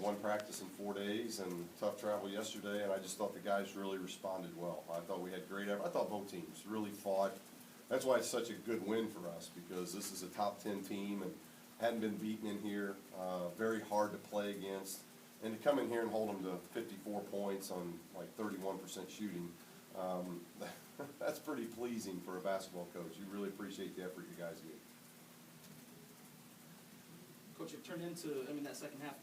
one practice in 4 days and tough travel yesterday, and I just thought the guys really responded well. I thought we had great effort. I thought both teams really fought. That's why it's such a good win for us, because this is a top 10 team and hadn't been beaten in here, very hard to play against. And to come in here and hold them to 54 points on like 31% shooting, that's pretty pleasing for a basketball coach. You really appreciate the effort you guys give. Coach, it turned into, that second half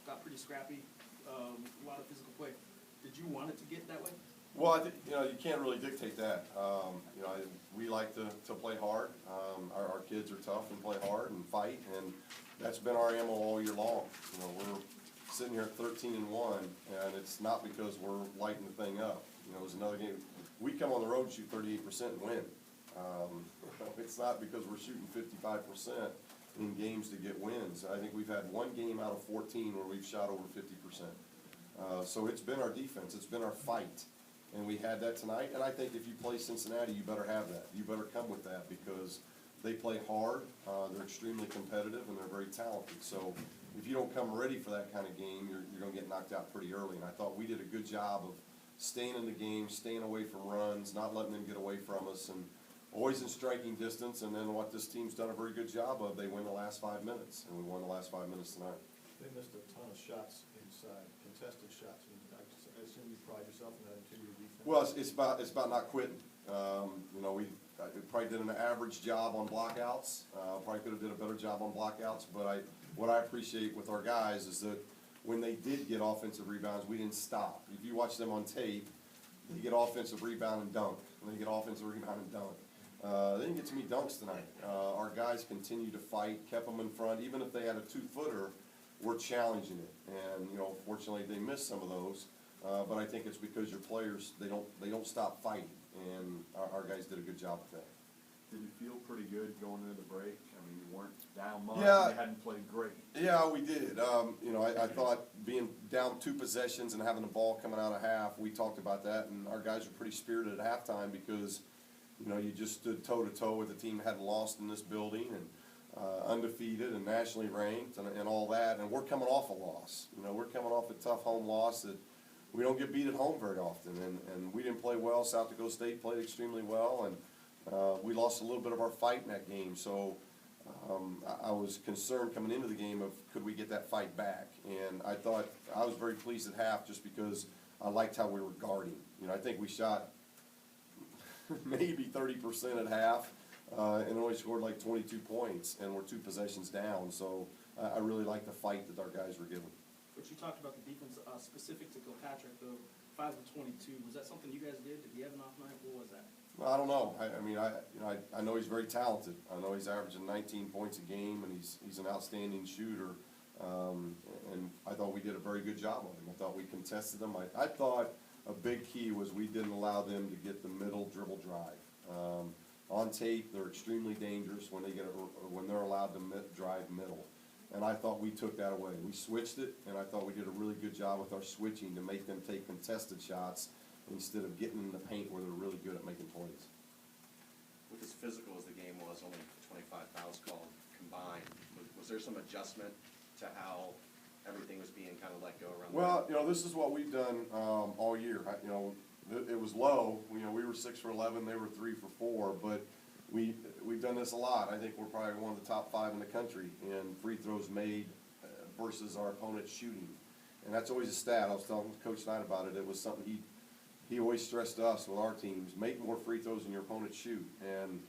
got pretty scrappy, a lot of physical play. Did you want it to get that way? Well, I think, you can't really dictate that. We like to play hard. Our kids are tough and play hard and fight, and that's been our MO all year long. We're sitting here at 13-1, and it's not because we're lighting the thing up. It was another game. We come on the road and shoot 38% and win. It's not because we're shooting 55% in games to get wins. I think we've had one game out of 14 where we've shot over 50%. So it's been our defense. It's been our fight. And we had that tonight. And I think if you play Cincinnati, you better have that. You better come with that, because they play hard, they're extremely competitive, and they're very talented. So if you don't come ready for that kind of game, you're going to get knocked out pretty early. And I thought we did a good job of staying in the game, staying away from runs, not letting them get away from us, and always in striking distance. And then what this team's done a very good job of, they win the last 5 minutes, and we won the last 5 minutes tonight. They missed a ton of shots inside, contested shots. I assume you pride yourself in that interior defense. Well, it's about not quitting. We probably did an average job on blockouts. Probably could have did a better job on blockouts. But what I appreciate with our guys is that when they did get offensive rebounds, we didn't stop. If you watch them on tape, they get offensive rebound and dunk. And they get offensive rebound and dunk. They didn't get too many dunks tonight. Our guys continued to fight, kept them in front. Even if they had a 2-footer, we're challenging it. And fortunately, they missed some of those. But I think it's because your players, they don't stop fighting, and our guys did a good job with that. Did you feel pretty good going into the break? You weren't down much. Yeah. You hadn't played great. Yeah, we did. I thought being down 2 possessions and having the ball coming out of half, we talked about that, and our guys were pretty spirited at halftime because, you just stood toe-to-toe with a team that hadn't lost in this building, and undefeated and nationally ranked and all that, and we're coming off a loss. We're coming off a tough home loss that we don't get beat at home very often, and we didn't play well. South Dakota State played extremely well, and we lost a little bit of our fight in that game. So I was concerned coming into the game of could we get that fight back, and I thought I was very pleased at half just because I liked how we were guarding. I think we shot maybe 30% at half and only scored like 22 points, and we're 2 possessions down. So I really liked the fight that our guys were giving. But you talked about the defense specific to Kilpatrick, though. 5 of 22. Was that something you guys did? Did he have an off night? What was that? Well, I don't know. I know he's very talented. I know he's averaging 19 points a game, and he's an outstanding shooter. And I thought we did a very good job on him. I thought we contested him. I thought a big key was we didn't allow them to get the middle dribble drive. On tape, they're extremely dangerous when they're allowed to drive middle. And I thought we took that away. We switched it, and I thought we did a really good job with our switching to make them take contested shots instead of getting in the paint where they're really good at making plays. With as physical as the game was, only 25 fouls called combined, was there some adjustment to how everything was being kind of let go around? Well, this is what we've done all year. It was low. We were 6 for 11. They were 3 for 4, but we've done this a lot. I think we're probably one of the top 5 in the country in free throws made versus our opponent's shooting. And that's always a stat. I was telling Coach Knight about it. It was something he always stressed to us with our teams: make more free throws than your opponent shoot. And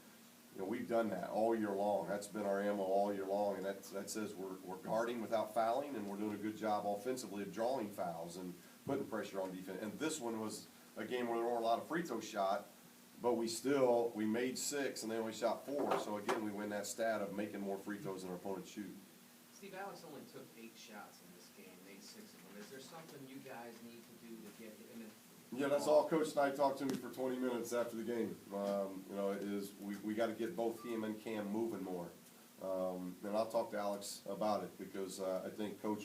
we've done that all year long. That's been our MO all year long, and that says we're guarding without fouling, and we're doing a good job offensively of drawing fouls and putting pressure on defense. And this one was a game where there weren't a lot of free throws shot, but we made 6 and they only shot 4. So again, we win that stat of making more free throws than our opponent shoot. Steve, Alex only took 8 shots in this game, made 6 of them. Is there something you guys need to do to get in it? Yeah, that's all Coach Knight talked to me for 20 minutes after the game. We got to get both him and Cam moving more. And I'll talk to Alex about it because I think Coach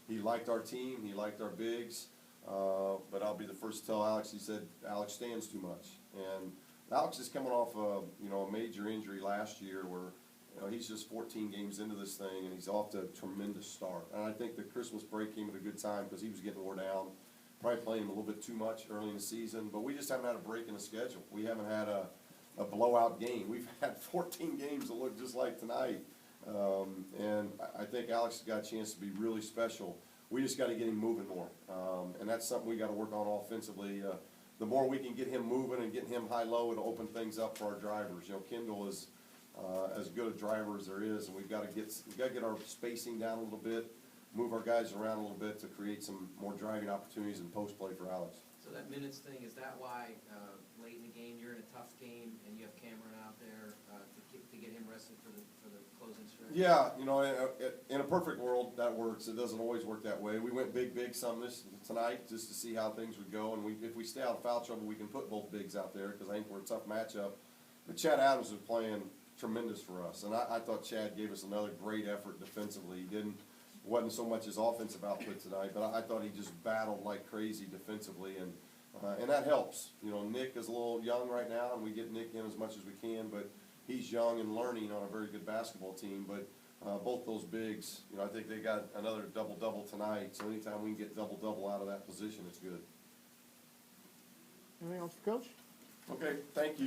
he liked our team, he liked our bigs. But I'll be the first to tell Alex, he said Alex stands too much. And Alex is coming off a major injury last year where You know, he's just 14 games into this thing, and he's off to a tremendous start. And I think the Christmas break came at a good time because he was getting wore down, probably playing him a little bit too much early in the season. But we just haven't had a break in the schedule. We haven't had a blowout game. We've had 14 games that look just like tonight. And I think Alex has got a chance to be really special. We just got to get him moving more. And that's something we got to work on offensively. The more we can get him moving and get him high-low, it'll open things up for our drivers. You know, Kendall is as good a driver as there is, and we've got to get our spacing down a little bit, move our guys around a little bit to create some more driving opportunities and post play for Alex. So that minutes thing, is that why, late in the game, you're in a tough game and you have Cameron out there, to get him rested for the closing stretch? Yeah, you know, in a perfect world, that works. It doesn't always work that way. We went big some tonight just to see how things would go, and if we stay out of foul trouble, we can put both bigs out there because I think we're a tough matchup. But Chad Adams was playing tremendous for us, and I thought Chad gave us another great effort defensively. He wasn't so much his offensive output tonight, but I thought he just battled like crazy defensively, and that helps. You know, Nick is a little young right now, and we get Nick in as much as we can, but he's young and learning on a very good basketball team. But both those bigs, you know, I think they got another double-double tonight, so anytime we can get double-double out of that position, it's good. Anything else for Coach? Okay, thank you.